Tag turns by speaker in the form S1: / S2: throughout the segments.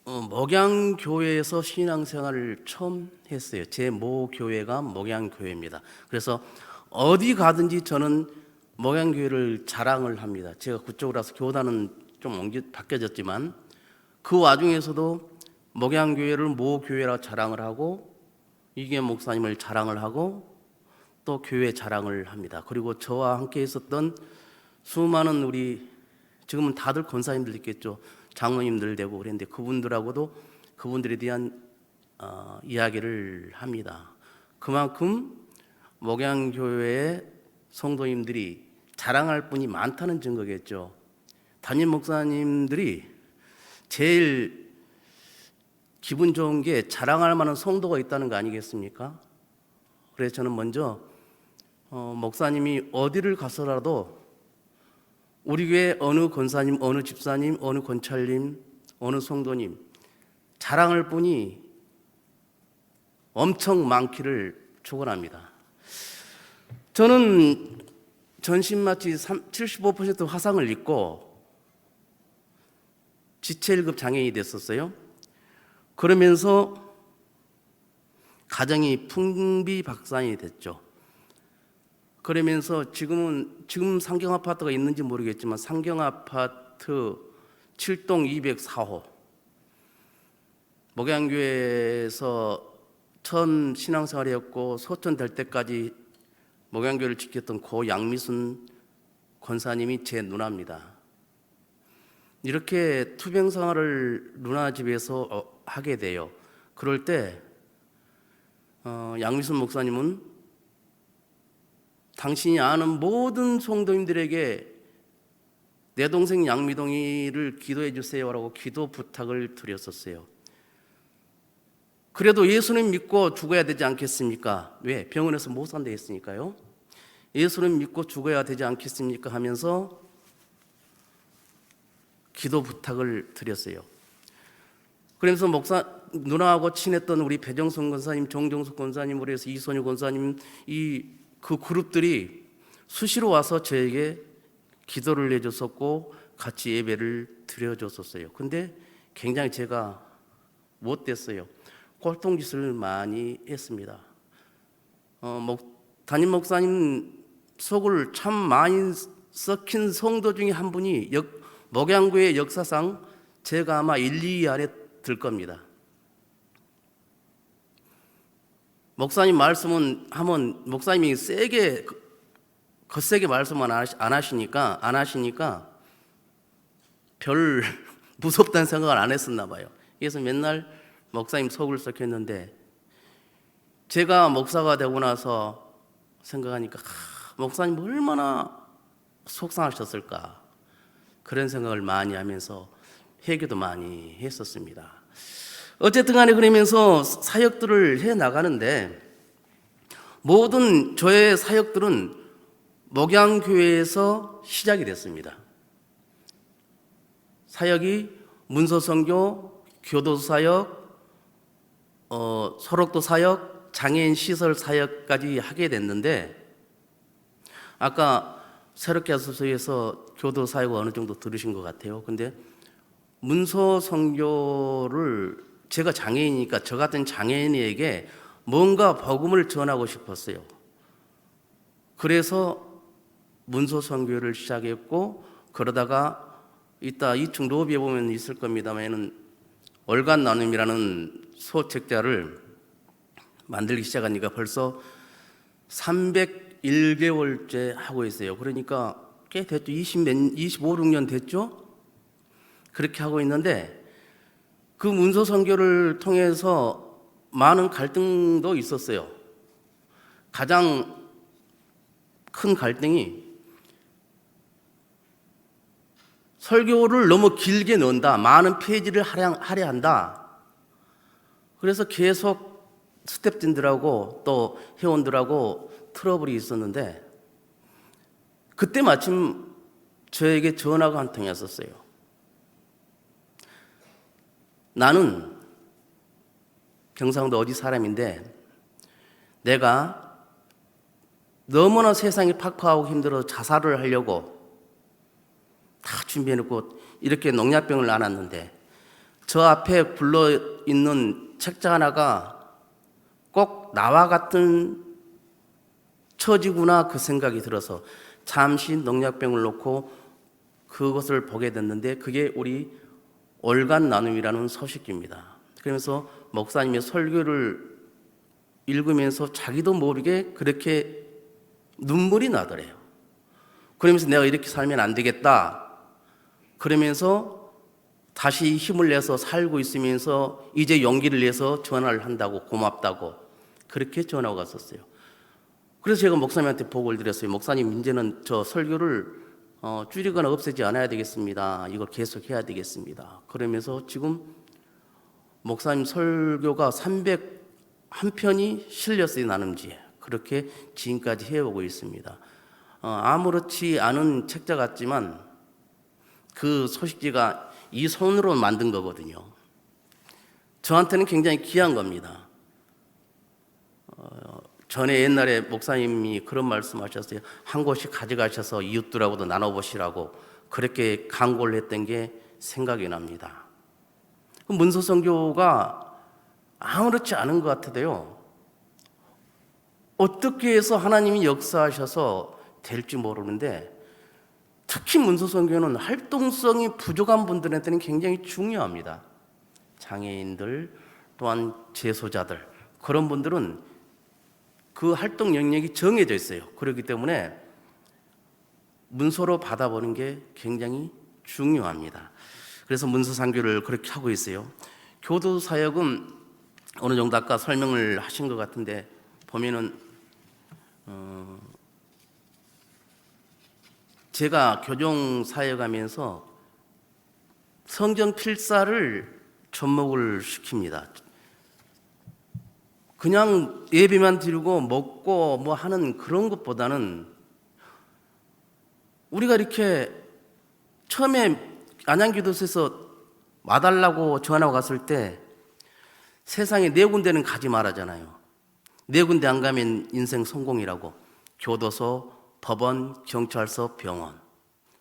S1: 목양교회에서 신앙생활을 처음 했어요. 제 모 교회가 목양교회입니다. 그래서 어디 가든지 저는 목양교회를 자랑을 합니다. 제가 그쪽으로 와서 교단은 좀 바뀌어졌지만 그 와중에서도 목양교회를 모 교회라 자랑을 하고 이계 목사님을 자랑을 하고 또 교회 자랑을 합니다. 그리고 저와 함께 있었던 수많은 우리 지금은 다들 권사님들 있겠죠. 장로님들 되고 그랬는데 그분들하고도 그분들에 대한 이야기를 합니다. 그만큼 목양교회의 성도님들이 자랑할 분이 많다는 증거겠죠. 담임 목사님들이 제일 기분 좋은 게 자랑할 만한 성도가 있다는 거 아니겠습니까? 그래서 저는 먼저 목사님이 어디를 가서라도 우리 교회 어느 권사님, 어느 집사님, 어느 권찰님, 어느 성도님 자랑할 분이 엄청 많기를 축원합니다. 저는 전신마취 75% 화상을 입고 지체 1급 장애인이 됐었어요. 그러면서 가정이 풍비박산이 됐죠. 그러면서 지금 상경 아파트가 있는지 모르겠지만 상경 아파트 7동 204호 목양교회에서 처음 신앙생활이었고 소천 될 때까지 목양교회를 지켰던 고 양미순 권사님이 제 누나입니다. 이렇게 투병 생활을 누나 집에서 하게 돼요. 그럴 때 양미순 목사님은 당신이 아는 모든 성도님들에게 내 동생 양미동이를 기도해 주세요라고 기도 부탁을 드렸었어요. 그래도 예수님 믿고 죽어야 되지 않겠습니까? 왜? 병원에서 못 산다 했으니까요. 예수님 믿고 죽어야 되지 않겠습니까? 하면서 기도 부탁을 드렸어요. 그래서 누나하고 친했던 우리 배정선 권사님, 정정숙 권사님, 우리 해서 이선유 권사님 그 그룹들이 수시로 와서 저에게 기도를 해줬었고 같이 예배를 드려줬었어요. 근데 굉장히 제가 못됐어요. 꼴통짓을 많이 했습니다. 담임 목사님 속을 참 많이 썩힌 성도 중에 한 분이 목양교회 역사상 제가 아마 1, 2위 안에 들 겁니다. 목사님 말씀은 하면 목사님이 거세게 말씀은 안 하시니까 별 무섭다는 생각을 안 했었나 봐요. 그래서 맨날 목사님 속을 썩혔는데 제가 목사가 되고 나서 생각하니까 목사님 얼마나 속상하셨을까 그런 생각을 많이 하면서 회개도 많이 했었습니다. 어쨌든 간에 그러면서 사역들을 해 나가는데 모든 저의 사역들은 목양교회에서 시작이 됐습니다. 사역이 문서선교, 교도소 사역, 소록도 사역, 장애인 시설 사역까지 하게 됐는데 아까 새롭게 하소서에서 교도 사역을 어느 정도 들으신 것 같아요. 근데 문서선교를 제가 장애인이니까 저 같은 장애인에게 뭔가 복음을 전하고 싶었어요. 그래서 문서선교를 시작했고 그러다가 이따 2층 로비에 보면 있을 겁니다만 얼간 나눔이라는 소책자를 만들기 시작하니까 벌써 301개월째 하고 있어요. 그러니까 꽤 됐죠. 25, 6년 됐죠? 그렇게 하고 있는데 그 문서 선교를 통해서 많은 갈등도 있었어요. 가장 큰 갈등이 설교를 너무 길게 넣는다. 많은 페이지를 하려 한다. 그래서 계속 스태프진들하고 또 회원들하고 트러블이 있었는데 그때 마침 저에게 전화가 한 통이 왔었어요. 나는 경상도 어디 사람인데 내가 너무나 세상이 팍팍하고 힘들어서 자살을 하려고 다 준비해놓고 이렇게 농약병을 안았는데 저 앞에 굴러 있는 책자 하나가 꼭 나와 같은 처지구나 그 생각이 들어서 잠시 농약병을 놓고 그것을 보게 됐는데 그게 우리 월간 나눔이라는 서식지입니다. 그러면서 목사님의 설교를 읽으면서 자기도 모르게 그렇게 눈물이 나더래요. 그러면서 내가 이렇게 살면 안 되겠다. 그러면서 다시 힘을 내서 살고 있으면서 이제 용기를 내서 전화를 한다고 고맙다고 그렇게 전화가 왔었어요. 그래서 제가 목사님한테 보고를 드렸어요. 목사님 이제는 저 설교를 줄이거나 없애지 않아야 되겠습니다. 이걸 계속 해야 되겠습니다. 그러면서 지금 목사님 설교가 301편이 실렸어요. 나눔지에. 그렇게 지금까지 해오고 있습니다. 아무렇지 않은 책자 같지만 그 소식지가 이 손으로 만든 거거든요. 저한테는 굉장히 귀한 겁니다. 전에 옛날에 목사님이 그런 말씀하셨어요. 한 곳씩 가져가셔서 이웃들하고도 나눠보시라고 그렇게 강구를 했던 게 생각이 납니다. 문서선교가 아무렇지 않은 것 같아도요. 어떻게 해서 하나님이 역사하셔서 될지 모르는데 특히 문서선교는 활동성이 부족한 분들한테는 굉장히 중요합니다. 장애인들 또한 재소자들 그런 분들은 그 활동 영역이 정해져 있어요. 그렇기 때문에 문서로 받아보는 게 굉장히 중요합니다. 그래서 문서선교를 그렇게 하고 있어요. 교도사역은 어느 정도 아까 설명을 하신 것 같은데 보면은 제가 교정 사역하면서 성경 필사를 접목을 시킵니다. 그냥 예배만 드리고 먹고 뭐 하는 그런 것보다는 우리가 이렇게 처음에 안양기도소에서 와달라고 전화가 갔을 때 세상에 4군데는 가지 말하잖아요. 4군데 안 가면 인생 성공이라고. 교도소, 법원, 경찰서, 병원.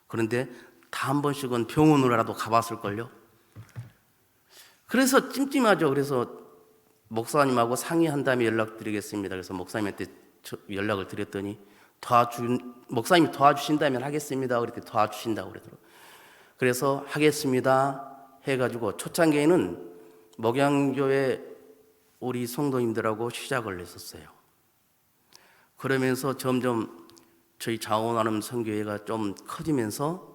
S1: 그런데 다 한 번씩은 병원으로라도 가봤을걸요. 그래서 찜찜하죠. 그래서 목사님하고 상의한 다음에 연락드리겠습니다. 그래서 목사님한테 연락을 드렸더니 목사님이 도와주신다면 하겠습니다. 그랬더니 도와주신다고 그러더라고요. 그래서 하겠습니다 해가지고 초창기에는 목양교회 우리 성도님들하고 시작을 했었어요. 그러면서 점점 저희 자원하는 선교회가 좀 커지면서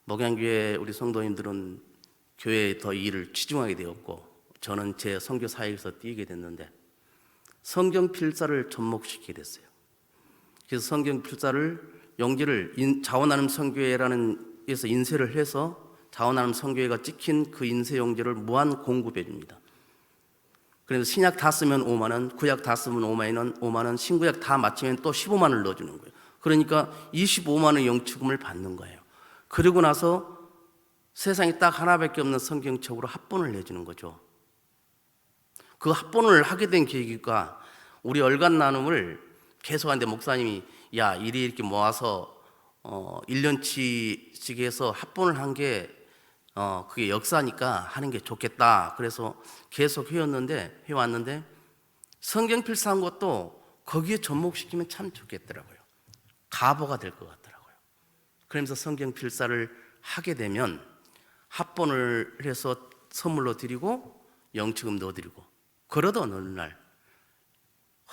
S1: 목양교회 우리 성도님들은 교회에 더 일을 치중하게 되었고 저는 제 선교 사역에서 뛰게 됐는데 성경 필사를 접목시키게 됐어요. 그래서 성경 필사를 용지를 자원하는 선교회라는 에서 인쇄를 해서 자원하는 선교회가 찍힌 그 인쇄 용지를 무한 공급해 줍니다. 그래서 신약 다 쓰면 5만 원, 구약 다 쓰면 5만 원, 신구약 다 맞추면 또 15만 원을 넣어주는 거예요. 그러니까 25만 원의 영축금을 받는 거예요. 그리고 나서 세상에 딱 하나밖에 없는 성경책으로 합본을 내주는 거죠. 그 합본을 하게 된 계기가 우리 월간 나눔을 계속하는데 목사님이 야 이리 이렇게 모아서 1년치씩 해서 합본을 한 게 그게 역사니까 하는 게 좋겠다. 그래서 계속 해왔는데 성경 필사한 것도 거기에 접목시키면 참 좋겠더라고요. 가보가 될 것 같더라고요. 그러면서 성경 필사를 하게 되면 합본을 해서 선물로 드리고 영축금 넣어드리고 그러던 어느 날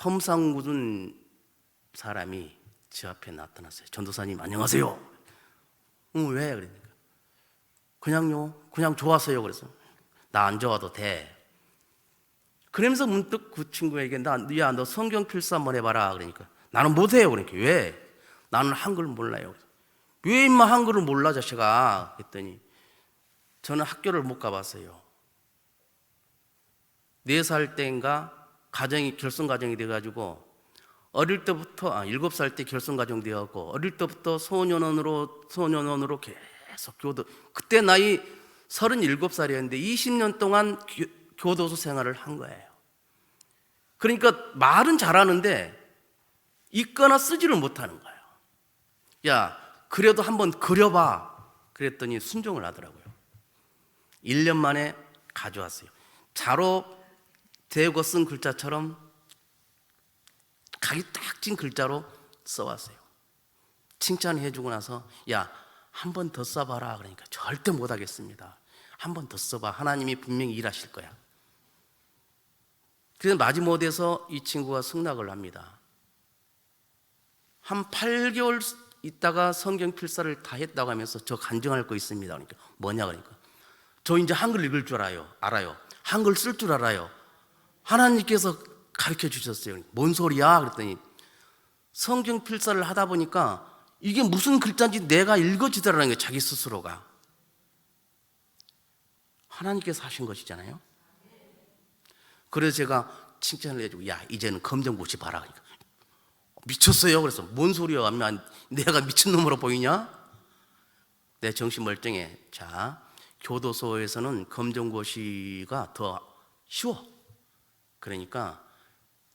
S1: 험상 묻은 사람이 제 앞에 나타났어요. 전도사님 안녕하세요. 왜? 그러니까 그냥 좋았어요. 그래서 나 안 좋아도 돼. 그러면서 문득 그 친구에게 너 성경 필사 한번 해봐라. 그러니까 나는 못해요. 그러니까 왜? 나는 한글 몰라요. 왜 인마 한글을 몰라 자식아? 그랬더니 저는 학교를 못 가봤어요. 4살 때인가 결손가정이 돼가지고 어릴 때부터 7살 때 결손가정 되었고 어릴 때부터 소년원으로 계속 그때 나이 37살이었는데 20년 동안 교도소 생활을 한 거예요. 그러니까 말은 잘하는데 읽거나 쓰지를 못하는 거예요. 야 그래도 한번 그려봐. 그랬더니 순종을 하더라고요. 1년 만에 가져왔어요. 자로 대고 쓴 글자처럼 각이 딱 진 글자로 써왔어요. 칭찬해주고 나서 야, 한 번 더 써봐라. 그러니까 절대 못하겠습니다. 한 번 더 써봐. 하나님이 분명히 일하실 거야. 그래서 마지못해서 이 친구가 승낙을 합니다. 한 8개월 있다가 성경 필사를 다 했다고 하면서 저 간증할 거 있습니다. 그러니까 뭐냐 그러니까 저 이제 한글 읽을 줄 알아요. 한글 쓸 줄 알아요. 하나님께서 가르쳐 주셨어요. 뭔 소리야? 그랬더니 성경 필사를 하다 보니까 이게 무슨 글자인지 내가 읽어지더라는 거예요. 자기 스스로가. 하나님께서 하신 것이잖아요. 그래서 제가 칭찬을 해주고 야, 이제는 검정고시 봐라. 그러니까 미쳤어요. 그래서 뭔 소리야? 내가 미친놈으로 보이냐? 내 정신 멀쩡해. 자, 교도소에서는 검정고시가 더 쉬워. 그러니까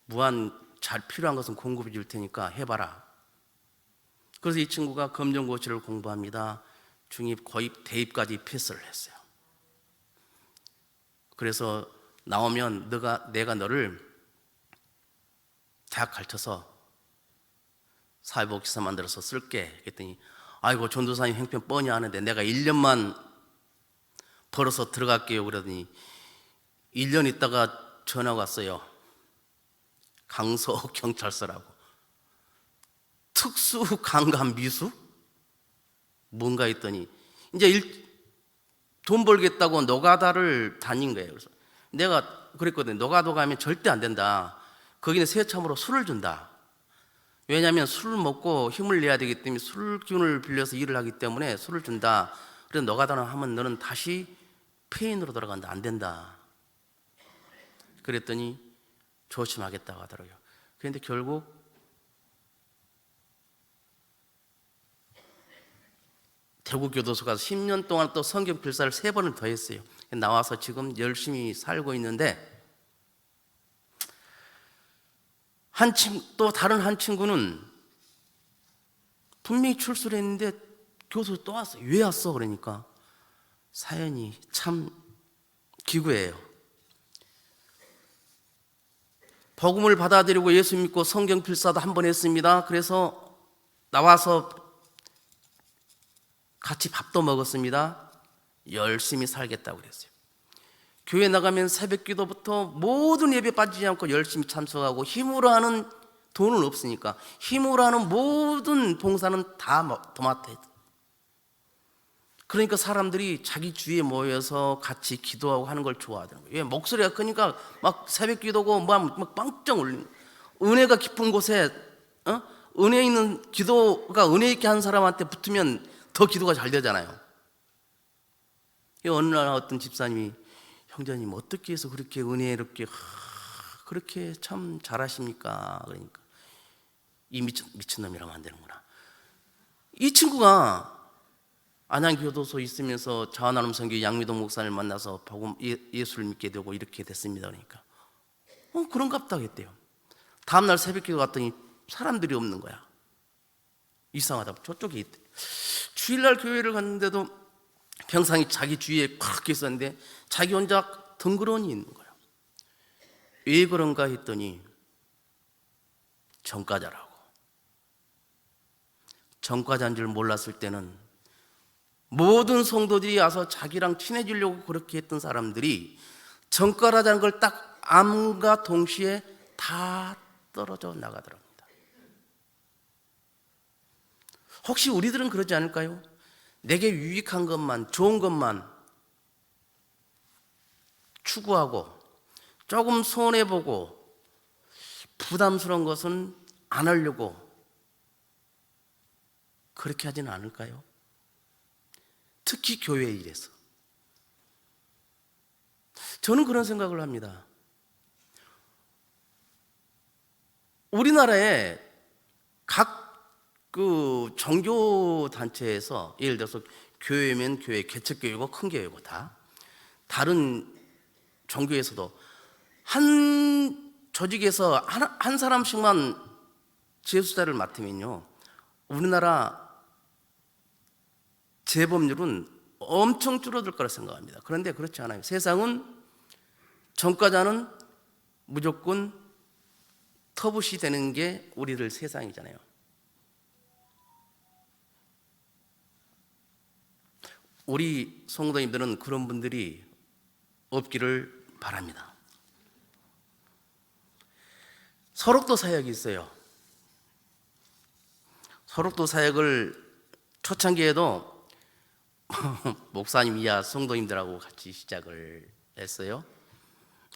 S1: 무한 잘 필요한 것은 공급해 줄 테니까 해봐라. 그래서 이 친구가 검정고시를 공부합니다. 중입, 고입, 대입까지 패스를 했어요. 그래서 나오면 내가 너를 대학 가르쳐서 사회복지사 만들어서 쓸게. 그랬더니 아이고 전도사님 형편 뻔히 아는데 내가 1년만 벌어서 들어갈게요. 그러더니 1년 있다가 전화가 왔어요. 강서 경찰서라고. 특수 강간 미수? 뭔가 했더니 이제 돈 벌겠다고 노가다를 다닌 거예요. 그래서 내가 그랬거든요. 노가다 가면 절대 안 된다. 거기는 새참으로 술을 준다. 왜냐하면 술을 먹고 힘을 내야 되기 때문에 술 기운을 빌려서 일을 하기 때문에 술을 준다. 그래서 노가다를 하면 너는 다시 폐인으로 돌아간다. 안 된다. 그랬더니 조심하겠다고 하더라고요. 그런데 결국 대구교도소 가서 10년 동안 또 성경 필사를 3번을 더 했어요. 나와서 지금 열심히 살고 있는데 또 다른 한 친구는 분명히 출소를 했는데 교도소 또 왔어요. 왜 왔어? 그러니까 사연이 참 기구예요. 복음을 받아들이고 예수 믿고 성경 필사도 한 번 했습니다. 그래서 나와서 같이 밥도 먹었습니다. 열심히 살겠다고 그랬어요. 교회 나가면 새벽 기도부터 모든 예배 빠지지 않고 열심히 참석하고 힘으로 하는 돈은 없으니까 힘으로 하는 모든 봉사는 다 도맡아요. 그러니까 사람들이 자기 주위에 모여서 같이 기도하고 하는 걸 좋아하더라고요. 왜? 목소리가 크니까 막 새벽 기도고 막 빵쩍 울리는 거예요. 은혜가 깊은 곳에 은혜 있는 기도가 은혜 있게 한 사람한테 붙으면 더 기도가 잘 되잖아요. 어느 날 어떤 집사님이 형제님 어떻게 해서 그렇게 은혜롭게 그렇게 참 잘하십니까? 그러니까 이 미친놈이라면 안 되는구나. 이 친구가 안양교도소에 있으면서 자원하는 선교 양미동 목사를 만나서 복음 예수를 믿게 되고 이렇게 됐습니다. 그러니까 그런갑다 했대요. 다음날 새벽기도 갔더니 사람들이 없는 거야. 이상하다. 저쪽에 있대. 주일날 교회를 갔는데도 평상이 자기 주위에 꽉 있었는데 자기 혼자 덩그러니 있는 거야. 왜 그런가 했더니 전과자라고. 전과자인 줄 몰랐을 때는 모든 성도들이 와서 자기랑 친해지려고 그렇게 했던 사람들이 전과자라는 걸 딱 암과 동시에 다 떨어져 나가더랍니다. 혹시 우리들은 그러지 않을까요? 내게 유익한 것만, 좋은 것만 추구하고 조금 손해보고 부담스러운 것은 안 하려고 그렇게 하지는 않을까요? 특히 교회 일에서. 저는 그런 생각을 합니다. 우리나라에 각 종교 단체에서 예를 들어서 교회면 교회, 개척교회고 큰 교회고 다 다른 종교에서도 한 조직에서 한 사람씩만 제수자를 맡으면요, 우리나라 재범률은 엄청 줄어들 거라 생각합니다. 그런데 그렇지 않아요. 세상은 전과자는 무조건 터부시 되는 게 우리들 세상이잖아요. 우리 성도님들은 그런 분들이 없기를 바랍니다. 설옥도 사역이 있어요. 설옥도 사역을 초창기에도 목사님 이하 성도님들하고 같이 시작을 했어요.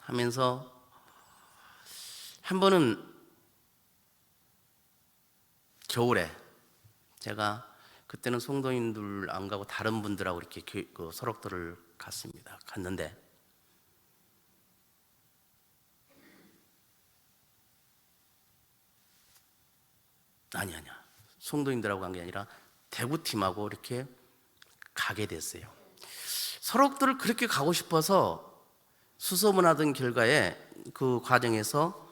S1: 하면서 한 번은 겨울에 제가 그때는 성도님들 안 가고 다른 분들하고 이렇게 그 설옥도를 갔습니다. 갔는데 아니야. 성도님들하고 간 게 아니라 대구팀하고 이렇게 가게 됐어요. 설옥도를 그렇게 가고 싶어서 수소문하던 결과에 그 과정에서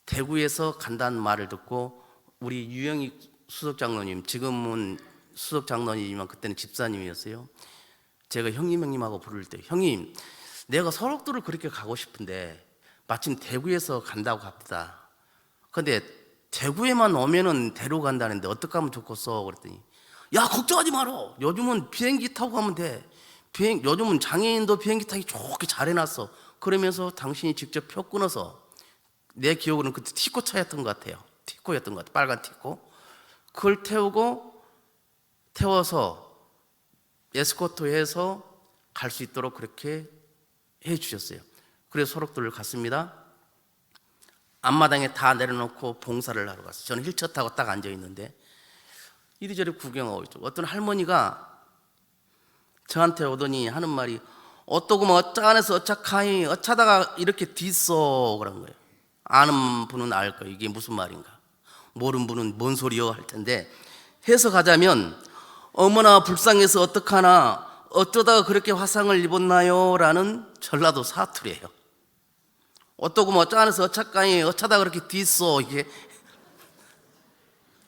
S1: 대구에서 간다는 말을 듣고 우리 유영희 수석장로님, 지금은 수석장로님이지만 그때는 집사님이었어요. 제가 형님하고 부를 때 형님, 내가 설옥도를 그렇게 가고 싶은데 마침 대구에서 간다고 합니다. 근데 대구에만 오면은 데려간다는데 어떻게 하면 좋겠어? 그랬더니 야, 걱정하지 마라. 요즘은 비행기 타고 가면 돼. 요즘은 장애인도 비행기 타기 좋게 잘 해놨어. 그러면서 당신이 직접 표 끊어서, 내 기억으로는 그때 티코 차였던 것 같아요. 티코였던 것 같아요. 빨간 티코. 그걸 태워서 에스코트해서 갈 수 있도록 그렇게 해주셨어요. 그래서 설옥도를 갔습니다. 앞마당에 다 내려놓고 봉사를 하러 갔어요. 저는 휠체어 타고 딱 앉아있는데 이리저리 구경하고 있죠. 어떤 할머니가 저한테 오더니 하는 말이 어떠고 어쩌안에서 어쩌카이 어쩌다가 이렇게 뒤써 그런 거예요. 아는 분은 알 거예요. 이게 무슨 말인가. 모르는 분은 뭔 소리요 할 텐데, 해석하자면 어머나 불쌍해서 어떡하나 어쩌다가 그렇게 화상을 입었나요? 라는 전라도 사투리예요. 어떠고 어쩌안에서 어쩌까이 어쩌다가 그렇게 뒤써, 이게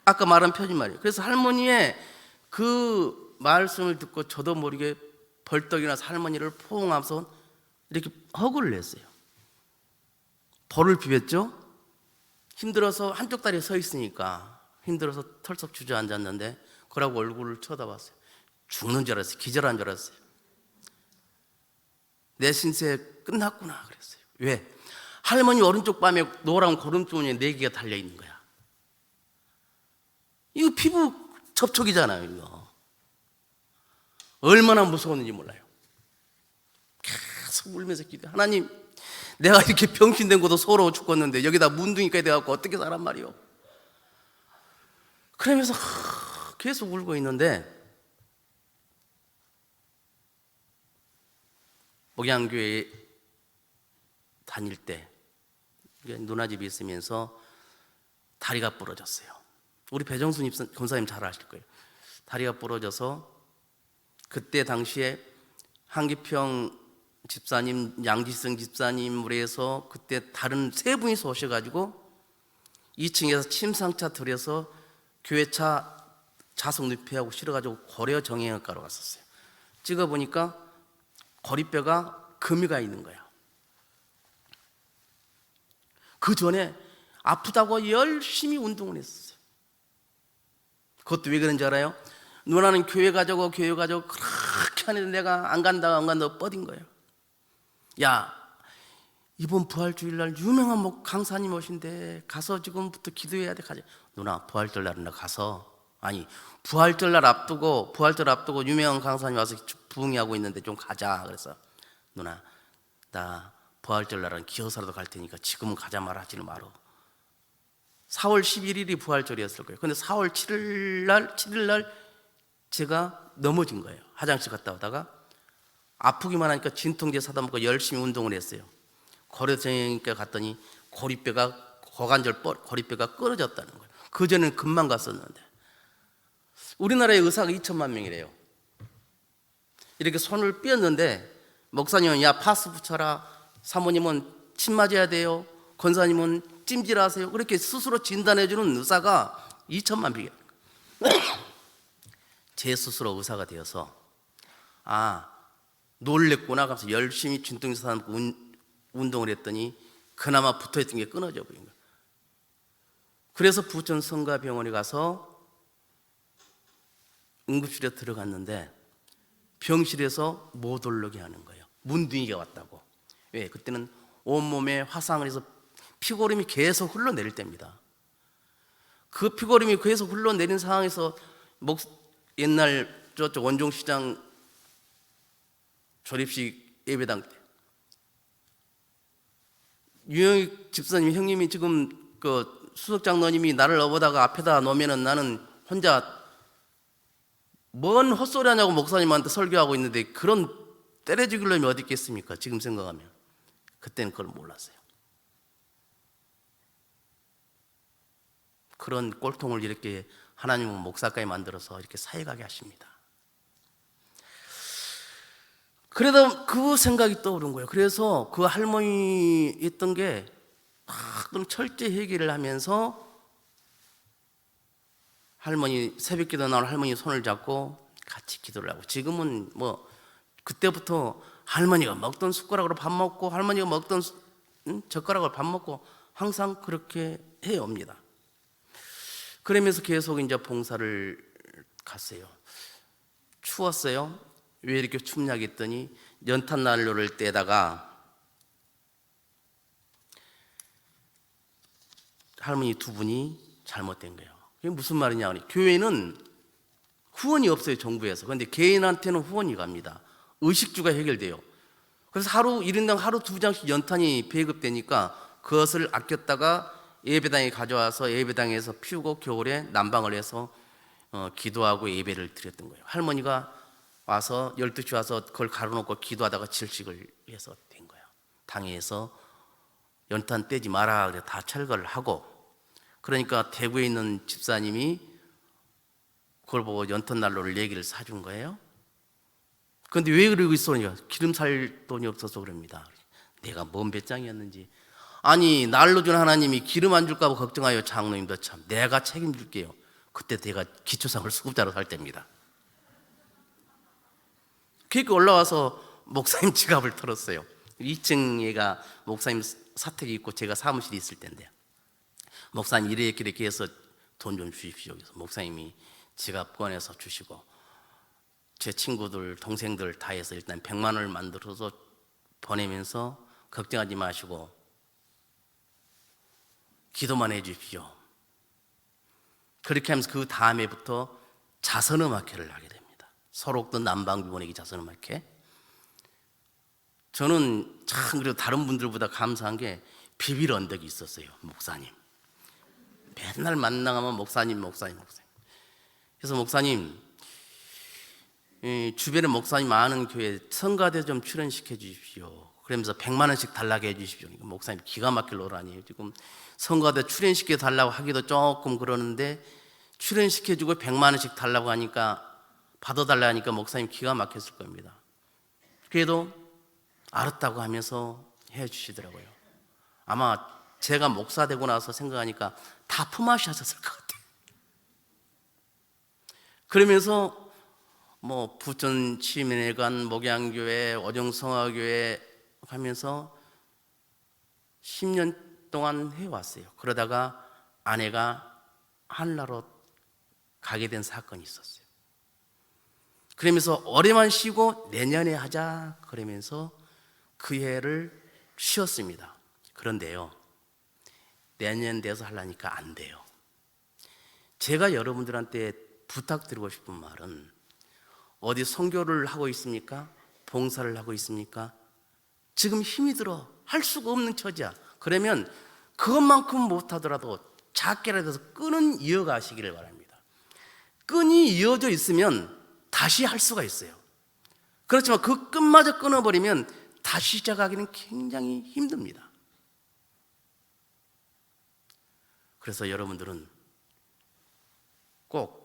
S1: 아까 말한 표준말이에요. 그래서 할머니의 그 말씀을 듣고 저도 모르게 벌떡 일어나서 할머니를 포옹하면서 이렇게 허구를 했어요. 벌을 비볐죠. 힘들어서 한쪽 다리에 서 있으니까 힘들어서 털썩 주저앉았는데 그러고 얼굴을 쳐다봤어요. 죽는 줄 알았어요. 기절한 줄 알았어요. 내 신세 끝났구나 그랬어요. 왜? 할머니 오른쪽 밤에 노란 고름주머니에 4개가 달려있는 거야. 이거 피부 접촉이잖아요. 이거 얼마나 무서웠는지 몰라요. 계속 울면서 기도해. 하나님, 내가 이렇게 병신된 것도 서러워 죽겠는데 여기다 문둥이까지 돼갖고 어떻게 살란 말이요. 그러면서 계속 울고 있는데 목양교회 다닐 때 누나집이 있으면서 다리가 부러졌어요. 우리 배정순 권사님 잘 아실 거예요. 다리가 부러져서 그때 당시에 한기평 집사님, 양지성 집사님 무리에서 그때 다른 3분이서 오셔가지고 2층에서 침상차 들여서 교회차 자석 눕히하고 실어가지고 고려 정형외과로 갔었어요. 찍어보니까 고리뼈가 금이 가 있는 거야. 그 전에 아프다고 열심히 운동을 했었어요. 그것도 왜 그런지 알아요? 누나는 교회 가자고 그렇게 하는데 내가 안 간다 뻗인 거예요. 야, 이번 부활주일날 유명한 강사님 오신데 가서 지금부터 기도해야 돼. 가자. 누나, 부활절날은 나 가서, 아니 부활절 앞두고 유명한 강사님 와서 부흥회하고 있는데 좀 가자. 그래서 누나, 나 부활절날은 기어서라도 갈 테니까 지금은 가자 말하지는 마라. 4월 11일이 부활절이었을 거예요. 근데 4월 7일날 제가 넘어진 거예요. 화장실 갔다 오다가 아프기만 하니까 진통제 사다 먹고 열심히 운동을 했어요. 고려정형외과 갔더니 고관절 끊어졌다는 거예요. 그전에는 금방 갔었는데. 우리나라의 의사가 2천만 명이래요. 이렇게 손을 삐었는데 목사님은 야 파스 붙여라, 사모님은 침 맞아야 돼요, 권사님은 찜질하세요, 그렇게 스스로 진단해주는 의사가 2천만 명이에요. 제 스스로 의사가 되어서 아, 놀랬구나 하면서 열심히 진통제사 운동을 했더니 그나마 붙어있던 게 끊어져 버린 거예요. 그래서 부천 성가병원에 가서 응급실에 들어갔는데 병실에서 못 올라게 하는 거예요. 문둥이가 왔다고. 왜? 그때는 온몸에 화상을 해서 피고름이 계속 흘러내릴 때입니다. 그 피고름이 계속 흘러내린 상황에서 옛날 저쪽 원종시장 조립식 예배당 때 유영익 집사님 형님이 지금 그 수석장로님이 나를 업어다가 앞에다 놓으면은 나는 혼자 뭔 헛소리 하냐고 목사님한테 설교하고 있는데 그런 때려죽일 놈이 어디 있겠습니까? 지금 생각하면. 그때는 그걸 몰랐어요. 그런 꼴통을 이렇게 하나님은 목사까지 만들어서 이렇게 사역하게 하십니다. 그래도 그 생각이 떠오른 거예요. 그래서 그 할머니 있던 게 막 철저히 회개를 하면서 할머니 새벽기도 나온 할머니 손을 잡고 같이 기도를 하고, 지금은 뭐 그때부터 할머니가 먹던 숟가락으로 밥 먹고 할머니가 먹던 젓가락으로 밥 먹고 항상 그렇게 해옵니다. 그러면서 계속 이제 봉사를 갔어요. 추웠어요. 왜 이렇게 춥냐 했더니 연탄난로를 떼다가 할머니 두 분이 잘못된 거예요. 그게 무슨 말이냐 하니 교회는 후원이 없어요, 정부에서. 그런데 개인한테는 후원이 갑니다. 의식주가 해결돼요. 그래서 하루 1인당 하루 2장씩 연탄이 배급되니까 그것을 아꼈다가 예배당에 가져와서 예배당에서 피우고 겨울에 난방을 해서 기도하고 예배를 드렸던 거예요. 할머니가 와서 12시 와서 그걸 가로놓고 기도하다가 질식을 해서 된 거예요. 당에서 연탄 떼지 마라 그래 다 철거를 하고, 그러니까 대구에 있는 집사님이 그걸 보고 연탄난로를 4개를 사준 거예요. 그런데 왜 그러고 있었냐? 기름 살 돈이 없어서 그럽니다. 내가 뭔 배짱이었는지. 아니, 난로 준 하나님이 기름 안 줄까 봐 걱정하여 장로님도 참 내가 책임질게요. 그때 내가 기초상을 수급자로 살 때입니다. 그러니까 올라와서 목사님 지갑을 털었어요. 2층에가 목사님 사택이 있고 제가 사무실이 있을 텐데, 목사님 이렇게 해서 돈 좀 주십시오. 그래서 목사님이 지갑 꺼내서 주시고, 제 친구들 동생들 다 해서 일단 100만 원을 만들어서 보내면서 걱정하지 마시고 기도만 해 주십시오. 그렇게 하면서 그 다음에부터 자선음악회를 하게 됩니다. 설옥도 난방비 보내기 자선음악회. 저는 참 그래도 다른 분들보다 감사한 게 비빌 언덕이 있었어요. 목사님 맨날 만나가면 목사님. 그래서 목사님, 주변에 목사님 많은 교회 성가대 좀 출연시켜 주십시오. 그러면서 100만 원씩 달라고 해 주십시오. 목사님 기가 막힐 노라니에요. 지금 성가대 출연시켜 달라고 하기도 조금 그러는데 출연시켜 주고 100만 원씩 달라고 하니까, 받아달라고 하니까 목사님 기가 막혔을 겁니다. 그래도 알았다고 하면서 해 주시더라고요. 아마 제가 목사 되고 나서 생각하니까 다 품앗이 하셨을 것 같아요. 그러면서 뭐 부천 시민회관, 목양교회, 어정성화교회 하면서 10년 동안 해왔어요. 그러다가 아내가 하늘나라로 가게 된 사건이 있었어요. 그러면서 올해만 쉬고 내년에 하자 그러면서 그 해를 쉬었습니다. 그런데요, 내년 돼서 하려니까 안 돼요. 제가 여러분들한테 부탁드리고 싶은 말은, 어디 선교를 하고 있습니까? 봉사를 하고 있습니까? 지금 힘이 들어 할 수가 없는 처지야. 그러면 그것만큼 못하더라도 작게라도 해서 끈은 이어가시기를 바랍니다. 끈이 이어져 있으면 다시 할 수가 있어요. 그렇지만 그 끈마저 끊어버리면 다시 시작하기는 굉장히 힘듭니다. 그래서 여러분들은 꼭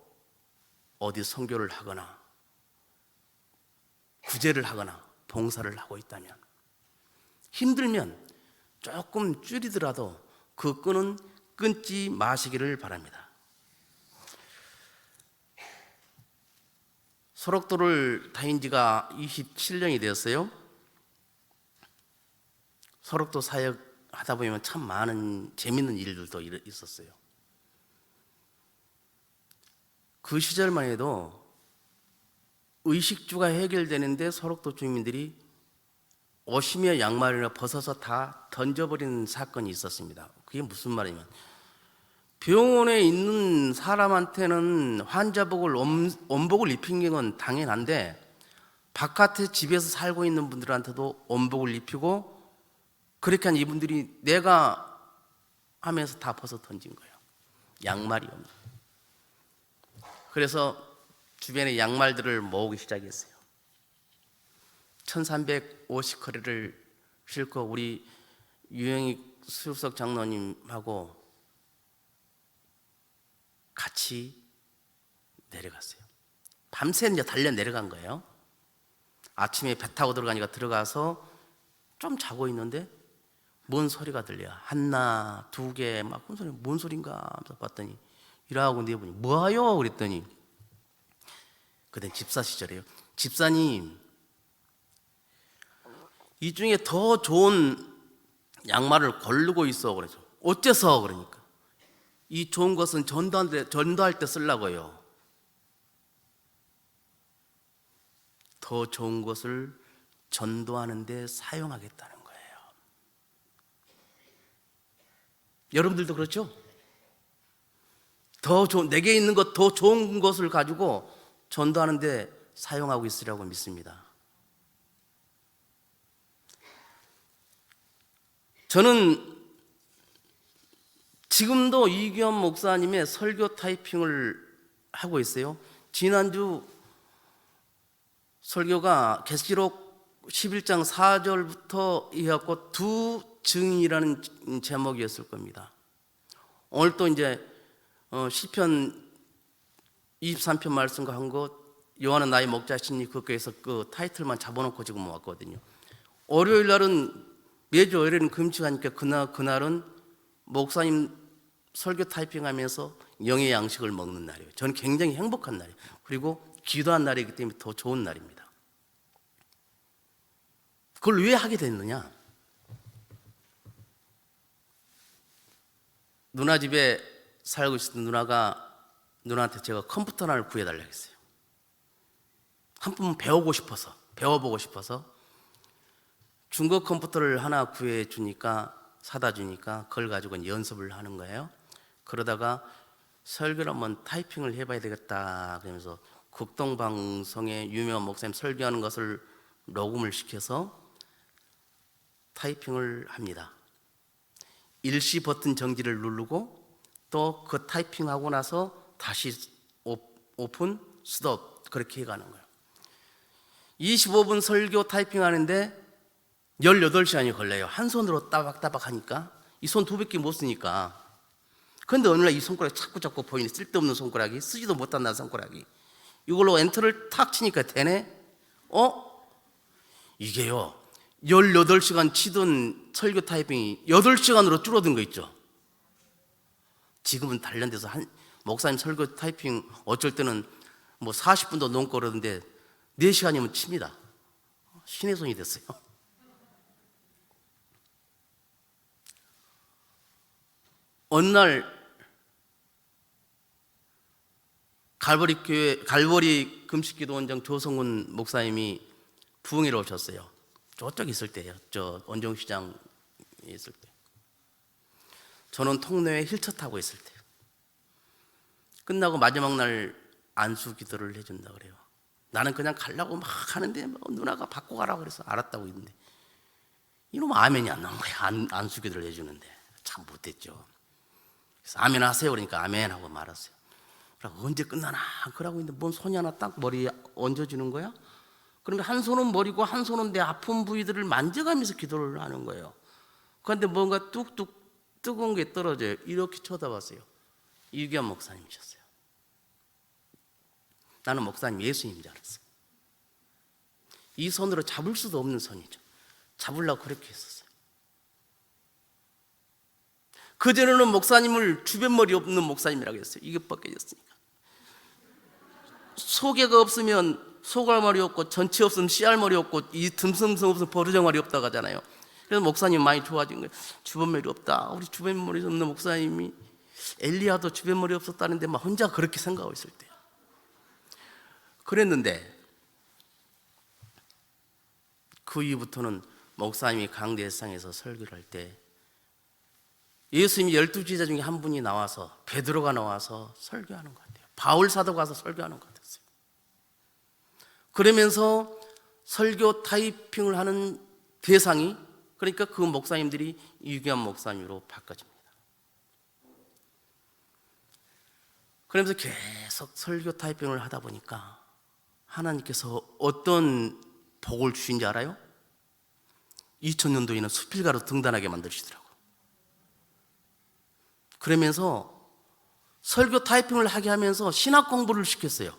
S1: 어디 선교를 하거나 구제를 하거나 봉사를 하고 있다면, 힘들면 조금 줄이더라도 그 끈은 끊지 마시기를 바랍니다. 소록도를 다닌 지가 27년이 되었어요. 소록도 사역 하다 보면 참 많은 재밌는 일들도 있었어요. 그 시절만 해도 의식주가 해결되는데 소록도 주민들이 옷이며 양말이나 벗어서 다 던져버리는 사건이 있었습니다. 그게 무슨 말이냐면, 병원에 있는 사람한테는 환자복을 원복을 입히는 건 당연한데 바깥에 집에서 살고 있는 분들한테도 원복을 입히고, 그렇게 한 이분들이 내가 하면서 다 벗어 던진 거예요. 양말이 없는. 그래서 주변에 양말들을 모으기 시작했어요. 1350커리를 싣고 우리 유영익 수석 장로님하고 같이 내려갔어요. 밤새 이제 달려 내려간 거예요. 아침에 배 타고 들어가니까 들어가서 좀 자고 있는데 뭔 소리가 들려. 하나, 두 개, 막 무슨 소리, 뭔 소린가 하면서 봤더니 일하고 내보니 뭐하요? 그랬더니 그때 집사 시절이에요. 집사님, 이 중에 더 좋은 양말을 고르고 있어. 그래서 어째서? 그러니까 이 좋은 것은 전도할 때 쓰려고요. 더 좋은 것을 전도하는 데 사용하겠다는 거예요. 여러분들도 그렇죠? 내게 있는 것, 더 좋은 것을 가지고 전도하는 데 사용하고 있으라고 믿습니다. 저는 지금도 이규현 목사님의 설교 타이핑을 하고 있어요. 지난주 설교가 계시록 11장 4절부터 이어갖고 두 증인이라는 제목이었을 겁니다. 오늘 또 이제 시편 23편 말씀과 한 것, 요한은 나의 목자시니 그거에서 그 타이틀만 잡아놓고 지금 왔거든요. 월요일 날은, 매주 월요일은 금식하니까 그날은 목사님 설교 타이핑하면서 영의 양식을 먹는 날이에요. 저는 굉장히 행복한 날이에요. 그리고 기도한 날이기 때문에 더 좋은 날입니다. 그걸 왜 하게 됐느냐? 누나 집에 살고 있었던 누나한테 제가 컴퓨터 하나를 구해달라고 했어요. 한 번 배워보고 싶어서 중고 컴퓨터를 하나 사다 주니까 그걸 가지고 연습을 하는 거예요. 그러다가 설교를 한번 타이핑을 해봐야 되겠다 그러면서 국동방송의 유명한 목사님 설교하는 것을 녹음을 시켜서 타이핑을 합니다. 일시 버튼 정지를 누르고 또 그 타이핑하고 나서 다시 오픈, 스톱 그렇게 해가는 거예요. 25분 설교 타이핑하는데 18시간이 걸려요. 한 손으로 따박따박 하니까. 이 손 두 밖에 못 쓰니까. 그런데 어느 날 이 손가락이 자꾸 보이네. 쓸데없는 손가락이, 쓰지도 못한다는 손가락이. 이걸로 엔터를 탁 치니까 되네. 이게요, 18시간 치던 설교 타이핑이 8시간으로 줄어든 거 있죠. 지금은 단련돼서 목사님 설교 타이핑 어쩔 때는 뭐 40분도 넘고 그러는데 4시간이면 칩니다. 신의 손이 됐어요. 어느 날 갈보리 금식기도원장 조성훈 목사님이 부흥회로 오셨어요. 저쪽 있을 때예요. 저 원정시장에 있을 때. 저는 통로에 휠체어 타고 있을 때. 끝나고 마지막 날 안수 기도를 해준다 그래요. 나는 그냥 가려고 막 하는데 누나가 받고 가라고 그래서 알았다고 했는데 이놈 아멘이 안 나온 거야. 안수 기도를 해주는데 참 못했죠. 그래서 아멘 하세요 그러니까 아멘 하고 말았어요. 그러니까 언제 끝나나 그러고 있는데 뭔 손이 하나 딱 머리에 얹어주는 거야. 그러니까 한 손은 머리고 한 손은 내 아픈 부위들을 만져가면서 기도를 하는 거예요. 그런데 뭔가 뚝뚝 뜨거운 게 떨어져요. 이렇게 쳐다봤어요. 이규현 목사님이셨어요. 나는 목사님 예수님인 줄 알았어요. 이 손으로 잡을 수도 없는 손이죠. 잡으려고 그렇게 했었어요. 그전에는 목사님을 주변머리 없는 목사님이라고 했어요. 이게 벗겨졌으니까. 소개가 없으면 소갈머리 없고 전치 없으면 씨알머리 없고 이 듬성듬성 없으면 버르장머리 없다고 하잖아요. 그래서 목사님 많이 좋아진 거예요. 주변머리 없다. 우리 주변머리 없는 목사님이 엘리야도 주변머리 없었다는데 막 혼자 그렇게 생각하고 있을 때요. 그랬는데 그 이후부터는 목사님이 강대상에서 설교를 할 때 예수님이 12제자 중에 한 분이 나와서 베드로가 나와서 설교하는 것 같아요. 바울 사도가 와서 설교하는 것 같았어요. 그러면서 설교 타이핑을 하는 대상이 그러니까 그 목사님들이 유기한 목사님으로 바꿔집니다. 그러면서 계속 설교 타이핑을 하다 보니까 하나님께서 어떤 복을 주신지 알아요? 2000년도에는 수필가로 등단하게 만드시더라고요. 그러면서 설교 타이핑을 하게 하면서 신학 공부를 시켰어요.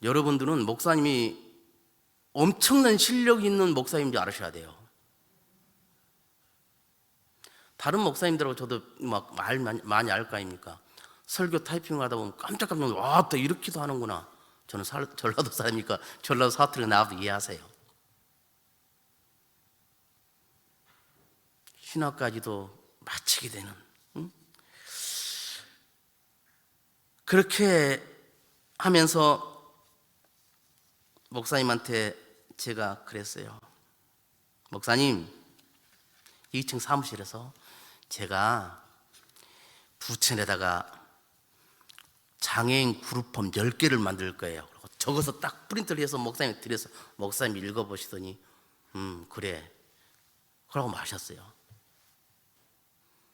S1: 여러분들은 목사님이 엄청난 실력이 있는 목사님인지 알으셔야 돼요. 다른 목사님들하고 저도 막 말 많이 알 거 아닙니까? 설교 타이핑을 하다 보면 깜짝깜짝 놀라서 와, 또 이렇게도 하는구나. 저는 전라도 사람이니까 전라도 사투리 나와도 이해하세요. 신학까지도 마치게 되는 그렇게 하면서 목사님한테 제가 그랬어요. 목사님, 2층 사무실에서 제가 부천에다가 장애인 그룹홈 10개를 만들 거예요. 그리고 적어서 딱 프린트를 해서 목사님한테 드려서 목사님이 읽어보시더니 그래 그러고 마셨어요.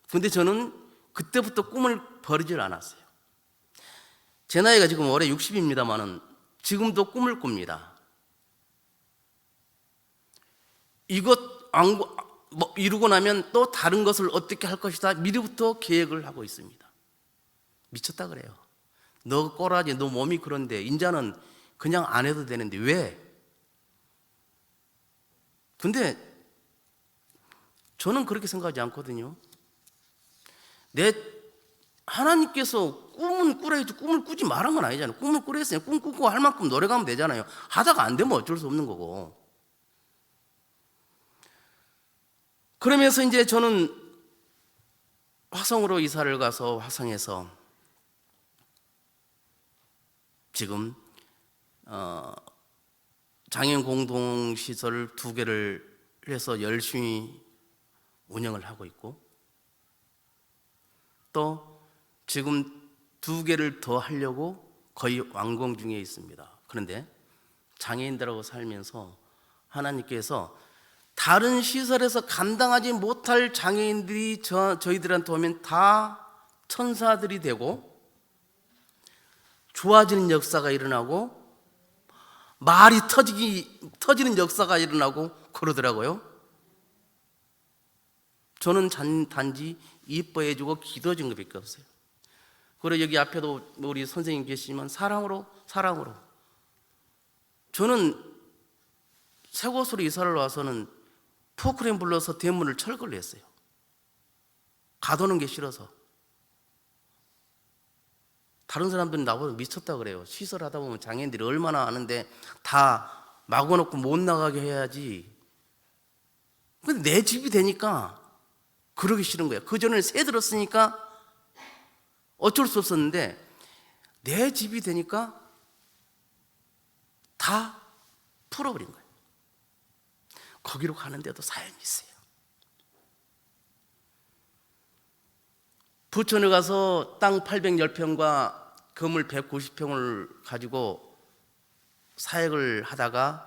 S1: 근데 저는 그때부터 꿈을 버리질 않았어요. 제 나이가 지금 올해 60입니다만은 지금도 꿈을 꿉니다. 이것 이루고 나면 또 다른 것을 어떻게 할 것이다 미리부터 계획을 하고 있습니다. 미쳤다 그래요. 너 꼬라지, 너 몸이 그런데 인자는 그냥 안 해도 되는데 왜? 근데 저는 그렇게 생각하지 않거든요. 하나님께서 꿈은 꾸려야지 꿈을 꾸지 말한 건 아니잖아요. 꿈을 꾸렸으니 꿈 꾸고 할 만큼 노래 가면 되잖아요. 하다가 안 되면 어쩔 수 없는 거고. 그러면서 이제 저는 화성으로 이사를 가서 화성에서 지금 장애인 공동시설 2개를 해서 열심히 운영을 하고 있고 또 지금 2개를 더 하려고 거의 완공 중에 있습니다. 그런데 장애인들하고 살면서 하나님께서 다른 시설에서 감당하지 못할 장애인들이 저희들한테 오면 다 천사들이 되고 좋아지는 역사가 일어나고 말이 터지는 역사가 일어나고 그러더라고요. 저는 단지 이뻐해주고 기도해준 것밖에 없어요. 그리고 여기 앞에도 우리 선생님 계시지만 사랑으로 저는 새 곳으로 이사를 와서는 포크레인 불러서 대문을 철거를 했어요. 가두는 게 싫어서. 다른 사람들은 나보다 미쳤다 그래요. 시설 하다 보면 장애인들이 얼마나 아는데 다 막아놓고 못 나가게 해야지. 근데 내 집이 되니까 그러기 싫은 거예요. 그전에 새 들었으니까 어쩔 수 없었는데 내 집이 되니까 다 풀어버린 거예요. 거기로 가는데도 사연이 있어요. 부천에 가서 땅 810평과 건물 190평을 가지고 사역을 하다가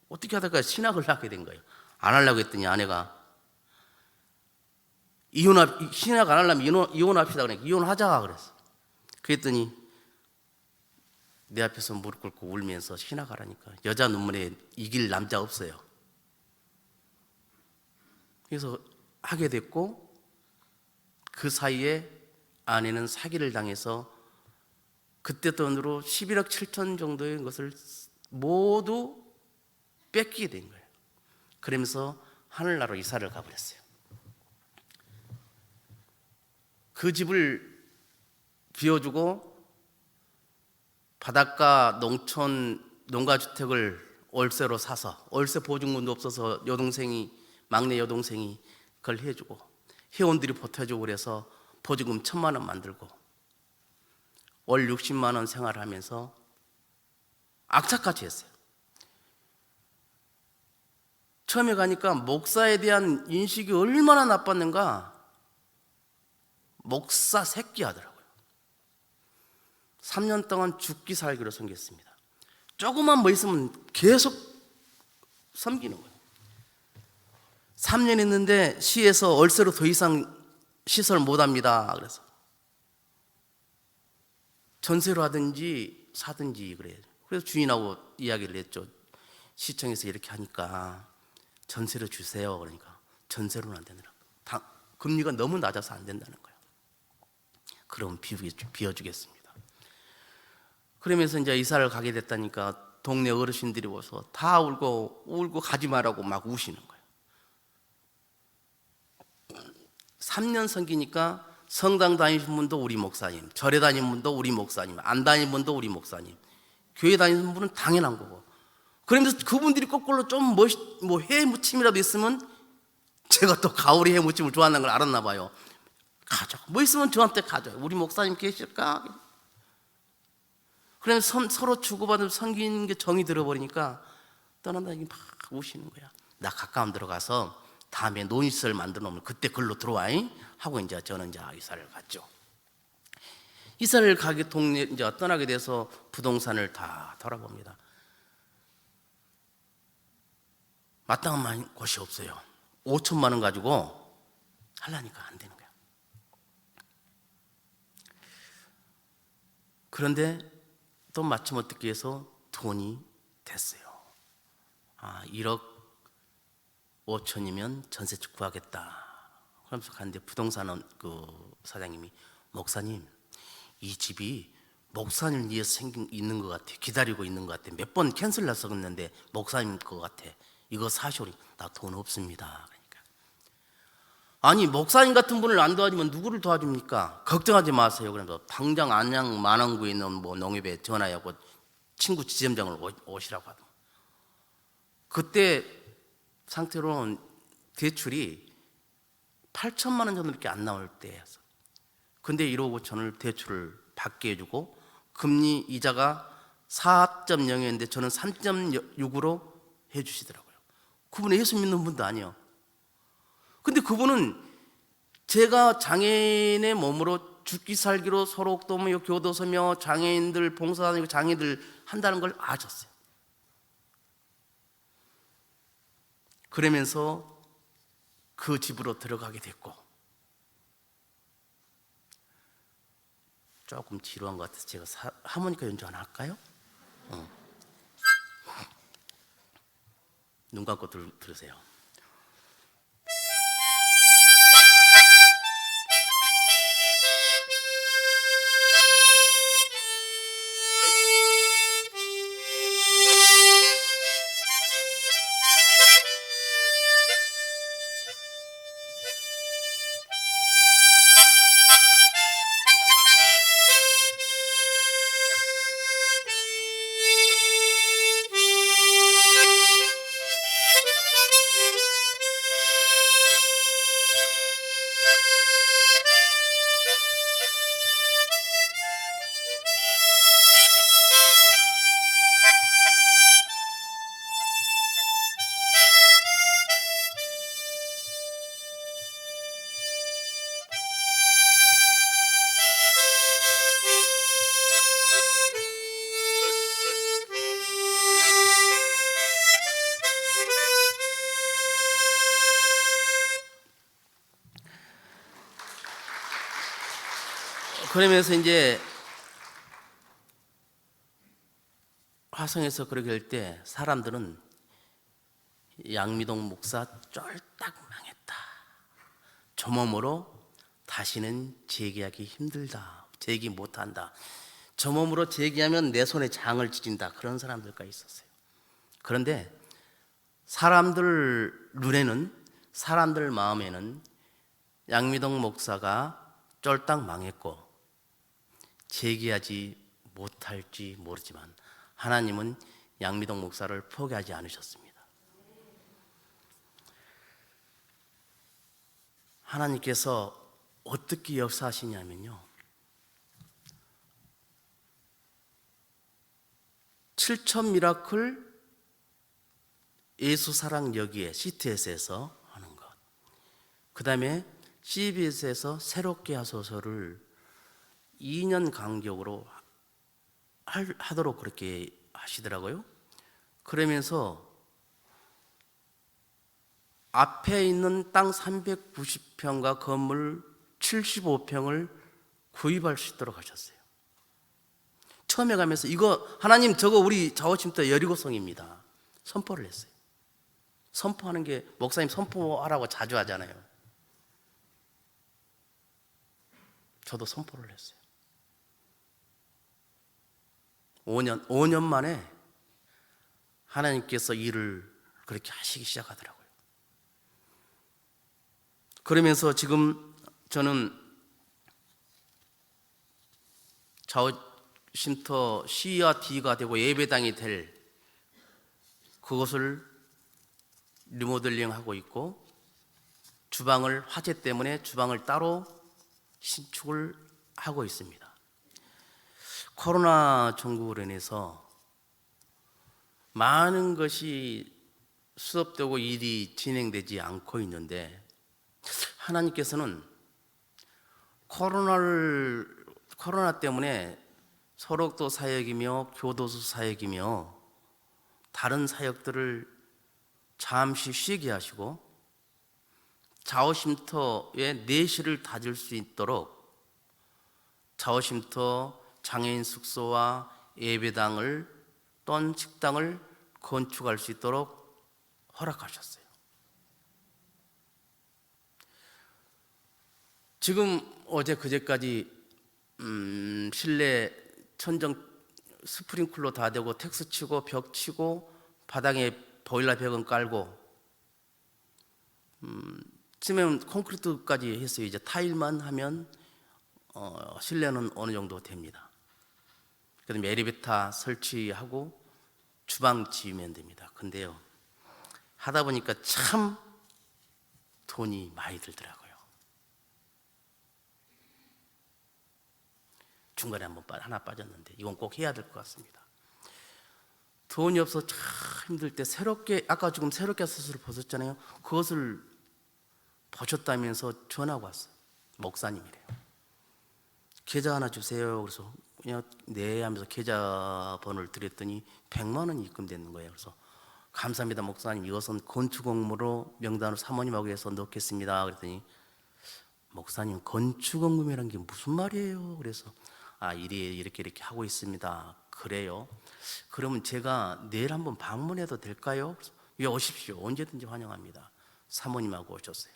S1: 어떻게 하다가 신학을 하게 된 거예요. 안 하려고 했더니 아내가 신학 안 하려면 이혼합시다 그러니까 이혼하자 그랬어. 그랬더니 내 앞에서 무릎 꿇고 울면서 신학하라니까 여자 눈물에 이길 남자 없어요. 그래서 하게 됐고 그 사이에 아내는 사기를 당해서 그때 돈으로 11억 7천 정도의 것을 모두 뺏기게 된 거예요. 그러면서 하늘나라로 이사를 가버렸어요. 그 집을 비워주고 바닷가 농촌 농가주택을 월세로 사서, 월세 보증금도 없어서 막내 여동생이 그걸 해주고 회원들이 보태주고 그래서 보증금 1,000만 원 만들고 월 60만 원 생활하면서 악착같이 했어요. 처음에 가니까 목사에 대한 인식이 얼마나 나빴는가. 목사 새끼 하더라고요. 3년 동안 죽기 살기로 섬겼습니다. 조금만 뭐 있으면 계속 섬기는 거예요. 3년 했는데 시에서 월세로 더 이상 시설 못합니다. 그래서 전세로 하든지 사든지 그래요. 그래서 주인하고 이야기를 했죠. 시청에서 이렇게 하니까 전세로 주세요. 그러니까 전세로는 안 되더라고요. 금리가 너무 낮아서 안 된다는 거예요. 그럼 비워주겠습니다. 그러면서 이제 이사를 가게 됐다니까 동네 어르신들이 와서 다 울고 가지 말라고 막 우시는 거예요. 3년 섬기니까 성당 다니신 분도 우리 목사님, 절에 다니는 분도 우리 목사님, 안 다니는 분도 우리 목사님, 교회 다니는 분은 당연한 거고. 그러면서 그분들이 거꾸로 좀 회무침이라도 있으면 제가 또 가오리 회무침을 좋아하는 걸 알았나 봐요. 가져. 뭐 있으면 저한테 가져요. 우리 목사님 계실까? 그러면 서로 주고받으면 섬기는 게 정이 들어버리니까 떠난다니 막 우시는 거야. 나 가까운 데로 가서 다음에 논시설 만들어 놓으면 그때 글로 들어와잉 하고 이제 저는 이제 이사를 갔죠. 이사를 동네 이제 떠나게 돼서 부동산을 다 돌아봅니다. 마땅한 곳이 없어요. 5천만 원 가지고 하려니까 안 되는 거야. 그런데 또 마침 어떻게 해서 돈이 됐어요. 1억 5천이면 전세 구하겠다. 그러면서 갔는데 부동산 그 사장님이 목사님 이 집이 목사님 위해서 있는 것 같아. 기다리고 있는 것 같아. 몇 번 캔슬 났었는데 목사님 것 같아. 이거 사시오니 나 돈 없습니다. 그러니까 아니 목사님 같은 분을 안 도와주면 누구를 도와줍니까? 걱정하지 마세요. 그래서 당장 안양 만원구에 있는 농협에 전화하고 친구 지점장을 오시라고 하더라고요. 그때 상태로는 대출이 8천만 원 정도밖에 안 나올 때였어. 근데 1억 5천을 대출을 받게 해주고 금리 이자가 4.0이었는데 저는 3.6으로 해주시더라고요. 그분은 예수 믿는 분도 아니에요. 근데 그분은 제가 장애인의 몸으로 죽기 살기로 소록도며 교도소며 장애인들 봉사다니고 장애인들 한다는 걸 아셨어요. 그러면서 그 집으로 들어가게 됐고 조금 지루한 것 같아서 제가 하모니카 연주 하나 할까요? 눈 감고 들으세요. 그러면서 이제 화성에서 그렇게 할 때 사람들은 양미동 목사 쫄딱 망했다. 저 몸으로 다시는 재기하기 힘들다. 재기 못한다. 저 몸으로 재기하면 내 손에 장을 찢는다. 그런 사람들까지 있었어요. 그런데 사람들 눈에는, 사람들 마음에는 양미동 목사가 쫄딱 망했고 재기하지 못할지 모르지만 하나님은 양미동 목사를 포기하지 않으셨습니다. 하나님께서 어떻게 역사하시냐면요, 7천 미라클 예수 사랑 여기에 CTS에서 하는 것, 그 다음에 CBS에서 새롭게 하소서를 2년 간격으로 하도록 그렇게 하시더라고요. 그러면서 앞에 있는 땅 390평과 건물 75평을 구입할 수 있도록 하셨어요. 처음에 가면서 이거 하나님 저거 우리 자오심터 여리고성입니다 선포를 했어요. 선포하는 게 목사님 선포하라고 자주 하잖아요. 저도 선포를 했어요. 5년 만에 하나님께서 일을 그렇게 하시기 시작하더라고요. 그러면서 지금 저는 자오심터 C와 D가 되고 예배당이 될 그것을 리모델링 하고 있고, 주방을 화재 때문에 주방을 따로 신축을 하고 있습니다. 코로나 전국으로 인해서 많은 것이 수업되고 일이 진행되지 않고 있는데, 하나님께서는 코로나 때문에 소록도 사역이며 교도소 사역이며 다른 사역들을 잠시 쉬게 하시고 자오심터의 내실을 다질 수 있도록 자오심터 장애인 숙소와 예배당을 또는 식당을 건축할 수 있도록 허락하셨어요. 지금 어제 그제까지 실내 천정 스프링클러 다 되고 텍스 치고 벽 치고 바닥에 보일러 벽은 깔고 지금 콘크리트까지 했어요. 이제 타일만 하면 실내는 어느 정도 됩니다. 그다음에 엘리베이터 설치하고 주방 지으면 됩니다. 근데요, 하다 보니까 참 돈이 많이 들더라고요. 중간에 하나 빠졌는데 이건 꼭 해야 될 것 같습니다. 돈이 없어 참 힘들 때 새롭게, 아까 지금 새롭게 하소서를 보셨잖아요. 그것을 보셨다면서 전화가 왔어요. 목사님이래요. 계좌 하나 주세요. 그래서 그냥 네 하면서 계좌번호를 드렸더니 100만 원이 입금되는 거예요. 그래서 감사합니다 목사님, 이것은 건축 업무로 명단으로 사모님하고 해서 넣겠습니다. 그랬더니 목사님 건축 업무라는 게 무슨 말이에요? 그래서 이렇게 하고 있습니다. 그래요? 그러면 제가 내일 한번 방문해도 될까요? 예, 오십시오. 언제든지 환영합니다. 사모님하고 오셨어요.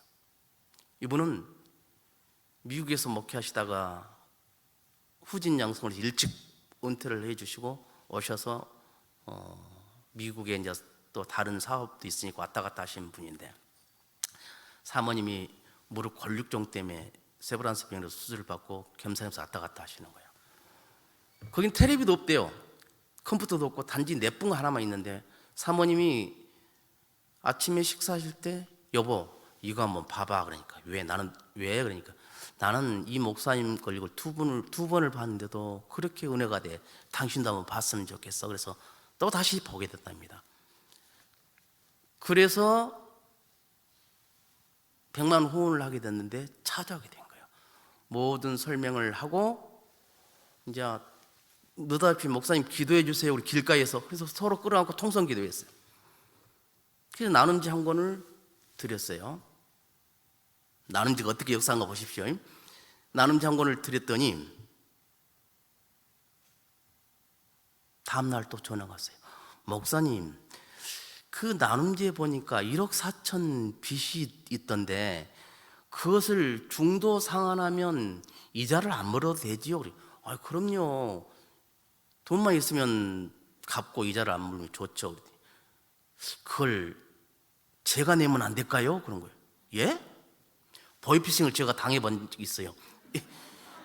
S1: 이분은 미국에서 목회하시다가 후진 양성을 일찍 은퇴를 해주시고 오셔서 미국에 이제 또 다른 사업도 있으니까 왔다 갔다 하시는 분인데, 사모님이 무릎 골육종 때문에 세브란스 병원에서 수술을 받고 겸사겸사 왔다 갔다 하시는 거예요. 거긴 텔레비도 없대요. 컴퓨터도 없고 단지 내쁜 거 하나만 있는데, 사모님이 아침에 식사하실 때 여보 이거 한번 봐봐. 그러니까 왜 그러니까 나는 이 목사님 걸리고 두 번을 봤는데도 그렇게 은혜가 돼. 당신도 한번 봤으면 좋겠어. 그래서 또 다시 보게 됐답니다. 그래서 100만 후원을 하게 됐는데 찾아오게 된 거예요. 모든 설명을 하고 이제 느닷없이 목사님 기도해 주세요. 우리 길가에서. 그래서 서로 끌어안고 통성 기도했어요. 그래서 나눔지 한 권을 드렸어요. 나눔지가 어떻게 역사한 거 보십시오. 나눔지 한 권을 드렸더니 다음날 또 전화가 왔어요. 목사님, 그 나눔지에 보니까 1억 4천 빚이 있던데 그것을 중도 상환하면 이자를 안 물어도 되지요? 그럼요. 돈만 있으면 갚고 이자를 안 물으면 좋죠. 그걸 제가 내면 안 될까요? 그런 거예요. 예? 보이피싱을 제가 당해본 적이 있어요.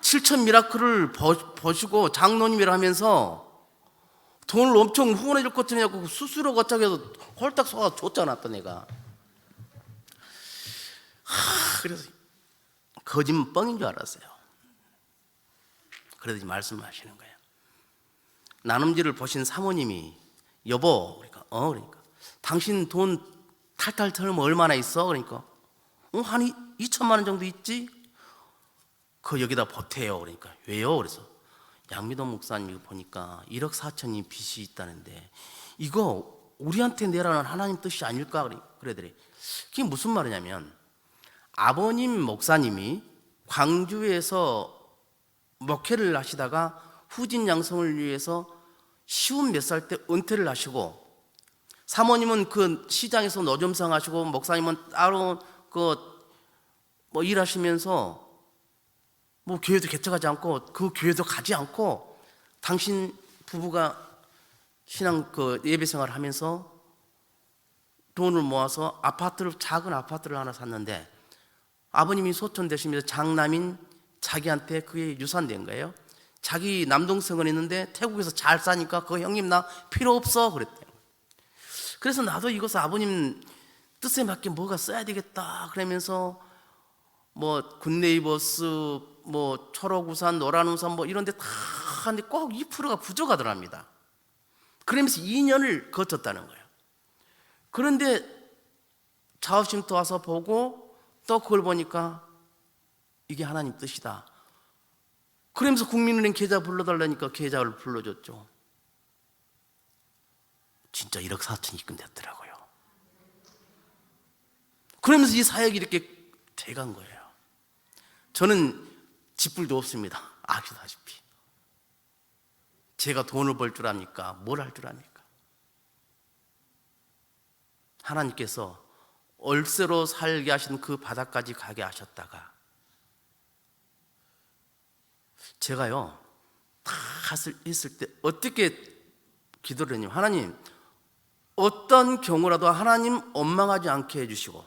S1: 7천 미라클을 보시고 장로님이라 하면서 돈을 엄청 후원해 줄 것 같으냐고 수수료 거짝해서 홀딱 쏘아 줬잖아 또 내가. 그래서 거짓말 뻥인 줄 알았어요. 그러더니 말씀하시는 거예요. 나눔지를 보신 사모님이 여보 그러니까 당신 돈 탈탈 털면 얼마나 있어? 그러니까 한 2천만 원 정도 있지? 그거 여기다 보태요. 그러니까 왜요? 그래서 양미도 목사님 이거 보니까 1억 4천이 빚이 있다는데 이거 우리한테 내라는 하나님 뜻이 아닐까? 그러더래. 그게 무슨 말이냐면 아버님 목사님이 광주에서 목회를 하시다가 후진 양성을 위해서 쉬운 몇 살 때 은퇴를 하시고 사모님은 그 시장에서 노점상 하시고 목사님은 따로 뭐 일하시면서 뭐 교회도 개척하지 않고 그 교회도 가지 않고 당신 부부가 신앙 예배 생활을 하면서 돈을 모아서 작은 아파트를 하나 샀는데 아버님이 소천되시면서 장남인 자기한테 그게 유산된 거예요. 자기 남동생은 있는데 태국에서 잘 사니까 그 형님 나 필요 없어 그랬대요. 그래서 나도 이것을 아버님 뜻에 맞게 뭐가 써야 되겠다 그러면서 뭐 굿네이버스 뭐 초록우산 노란우산 뭐 이런 데 다 하는데 꼭 2%가 부족하더랍니다. 그러면서 2년을 거쳤다는 거예요. 그런데 자업심터 와서 보고 또 그걸 보니까 이게 하나님 뜻이다. 그러면서 국민은행 계좌 불러달라니까 계좌를 불러줬죠. 진짜 1억 4천 입금됐더라고요. 그러면서 이 사역이 이렇게 돼간 거예요. 저는 집불도 없습니다. 아시다시피. 제가 돈을 벌 줄 압니까? 뭘 할 줄 압니까? 하나님께서 얼새로 살게 하신 그 바닥까지 가게 하셨다가 제가요 다 했을 때 어떻게 기도를 했냐면 하나님 어떤 경우라도 하나님 원망하지 않게 해주시고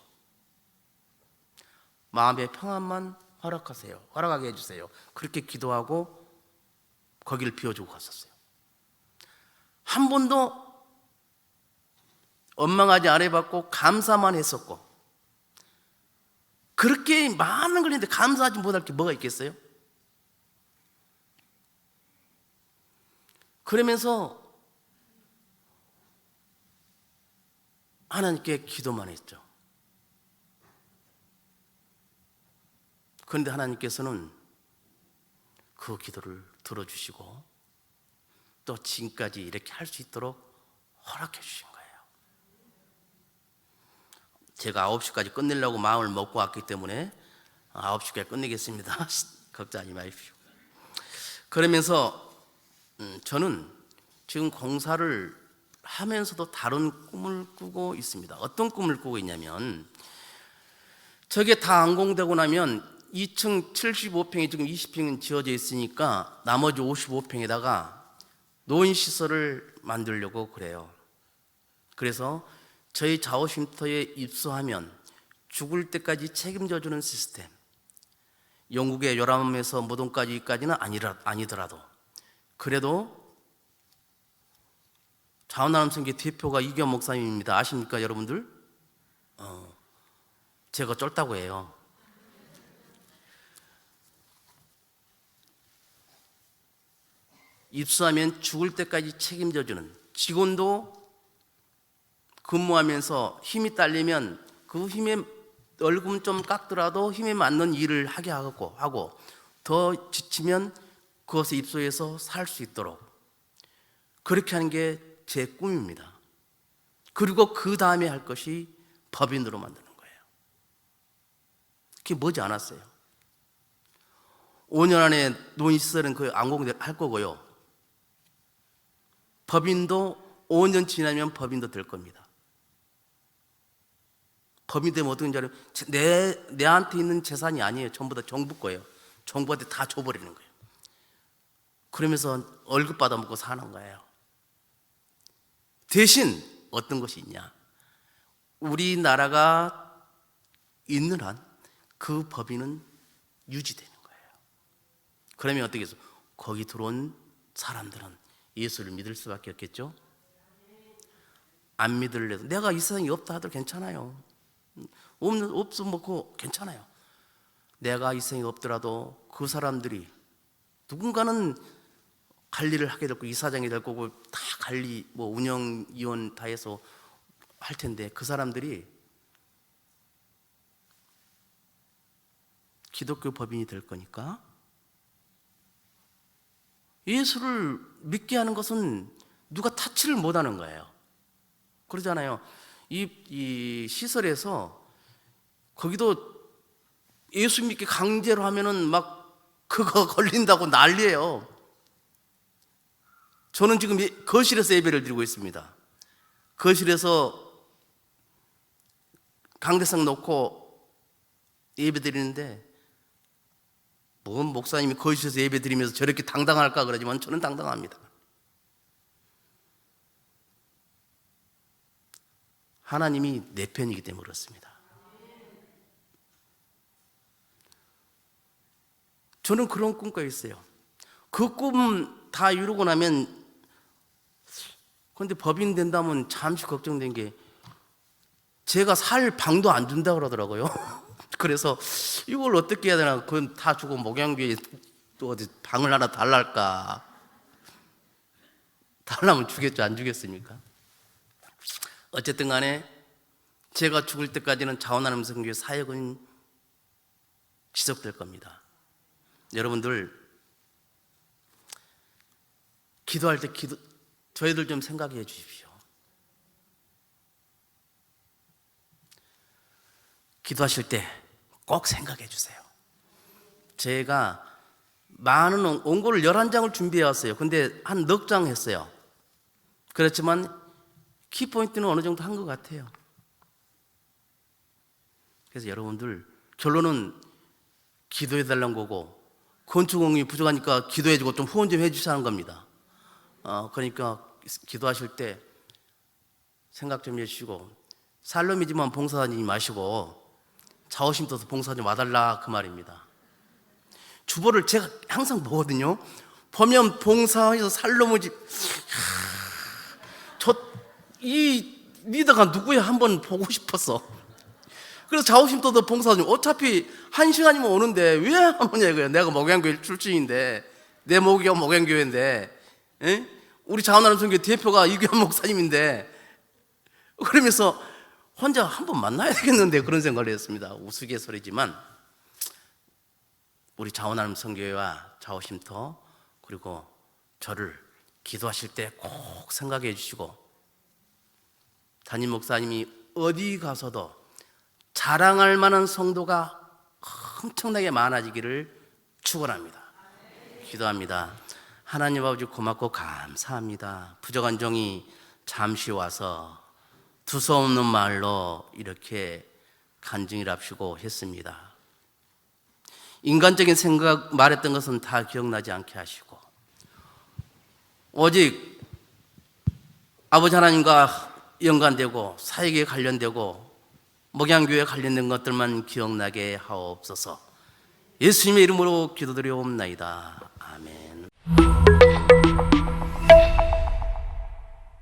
S1: 마음의 평안만 허락하게 해주세요. 그렇게 기도하고 거기를 비워주고 갔었어요. 한 번도 원망하지 않아 봤고 감사만 했었고 그렇게 많은 걸 했는데 감사하지 못할 게 뭐가 있겠어요? 그러면서 하나님께 기도만 했죠. 그런데 하나님께서는 그 기도를 들어주시고 또 지금까지 이렇게 할 수 있도록 허락해 주신 거예요. 제가 9시까지 끝내려고 마음을 먹고 왔기 때문에 9시까지 끝내겠습니다. 걱정하지 마십시오. 그러면서 저는 지금 공사를 하면서도 다른 꿈을 꾸고 있습니다. 어떤 꿈을 꾸고 있냐면 저게 다 완공되고 나면 2층 75평이 지금 20평은 지어져 있으니까 나머지 55평에다가 노인시설을 만들려고 그래요. 그래서 저희 자오쉼터에 입소하면 죽을 때까지 책임져주는 시스템, 영국의 요람에서 무덤까지는 아니더라도 그래도 자원나눔생계 대표가 이규현 목사님입니다. 아십니까 여러분들? 제가 쫄다고 해요. 입수하면 죽을 때까지 책임져주는 직원도 근무하면서 힘이 딸리면 그 힘에 월급 좀 깎더라도 힘에 맞는 일을 하게 하고 더 지치면 그것에 입소해서 살 수 있도록 그렇게 하는 게 제 꿈입니다. 그리고 그 다음에 할 것이 법인으로 만드는 거예요. 그게 머지 않았어요. 5년 안에 노인시설은 그 완공할 거고요. 법인도 5년 지나면 법인도 될 겁니다. 법인 되면 어떻게 하냐면 내한테 있는 재산이 아니에요. 전부 다 정부 거예요. 정부한테 다 줘버리는 거예요. 그러면서 월급 받아먹고 사는 거예요. 대신 어떤 것이 있냐? 우리나라가 있는 한 그 법인은 유지되는 거예요. 그러면 어떻게 해서 거기 들어온 사람들은 예수를 믿을 수밖에 없겠죠. 안 믿을래도 내가 이 세상에 없다 하더라도 괜찮아요. 없으면 먹고 괜찮아요. 내가 이 세상에 없더라도 그 사람들이 누군가는 관리를 하게 될 거고 이사장이 될 거고 다 관리 운영위원 다 해서 할 텐데 그 사람들이 기독교 법인이 될 거니까 예수를 믿게 하는 것은 누가 타치를 못하는 거예요. 그러잖아요. 이 시설에서 거기도 예수 믿게 강제로 하면은 막 그거 걸린다고 난리예요. 저는 지금 거실에서 예배를 드리고 있습니다. 거실에서 강대상 놓고 예배 드리는데 뭔 목사님이 거실에서 예배 드리면서 저렇게 당당할까 그러지만 저는 당당합니다. 하나님이 내 편이기 때문에 그렇습니다. 저는 그런 꿈과 있어요. 그 꿈 다 이루고 나면 그런데 법인 된다면 잠시 걱정된 게 제가 살 방도 안 준다 그러더라고요. 그래서 이걸 어떻게 해야 되나. 그건 다 주고 목양교회에 또 어디 방을 하나 달랄까. 달라면 주겠죠. 안 주겠습니까? 어쨌든 간에 제가 죽을 때까지는 자원하나님 선교회 사역은 지속될 겁니다. 여러분들 기도할 때 저희들 좀 생각해 주십시오. 기도하실 때 꼭 생각해 주세요. 제가 많은 원고를 11장을 준비해 왔어요. 근데 한 넉 장 했어요. 그렇지만 키포인트는 어느 정도 한 것 같아요. 그래서 여러분들 결론은 기도해 달라는 거고 건축공이 부족하니까 기도해 주고 좀 후원 좀 해 주시는 겁니다. 그러니까 기도하실 때 생각 좀 해주시고 살롬이지만 봉사 다니지 마시고 자오심 떠서 봉사 좀 와달라 그 말입니다. 주보를 제가 항상 보거든요. 보면 봉사에서 살롬이지 이 리더가 누구야 한번 보고 싶었어. 그래서 자오심 떠서 봉사 좀 어차피 1시간이면 오는데 왜 안 오냐 이거야. 내가 목양교회 출신인데 내 목이가 목양교회인데 우리 자원하는 선교 대표가 이규환 목사님인데 그러면서 혼자 한번 만나야 되겠는데 그런 생각을 했습니다. 우스갯소리지만 우리 자원하는 선교회와 자오심터 그리고 저를 기도하실 때 꼭 생각해 주시고 담임 목사님이 어디 가서도 자랑할 만한 성도가 엄청나게 많아지기를 축원합니다. 기도합니다. 하나님 아버지 고맙고 감사합니다. 부족한 종이 잠시 와서 두서없는 말로 이렇게 간증이랍시고 했습니다. 인간적인 생각 말했던 것은 다 기억나지 않게 하시고 오직 아버지 하나님과 연관되고 사역에 관련되고 목양교회에 관련된 것들만 기억나게 하옵소서. 예수님의 이름으로 기도드리옵나이다. 아멘.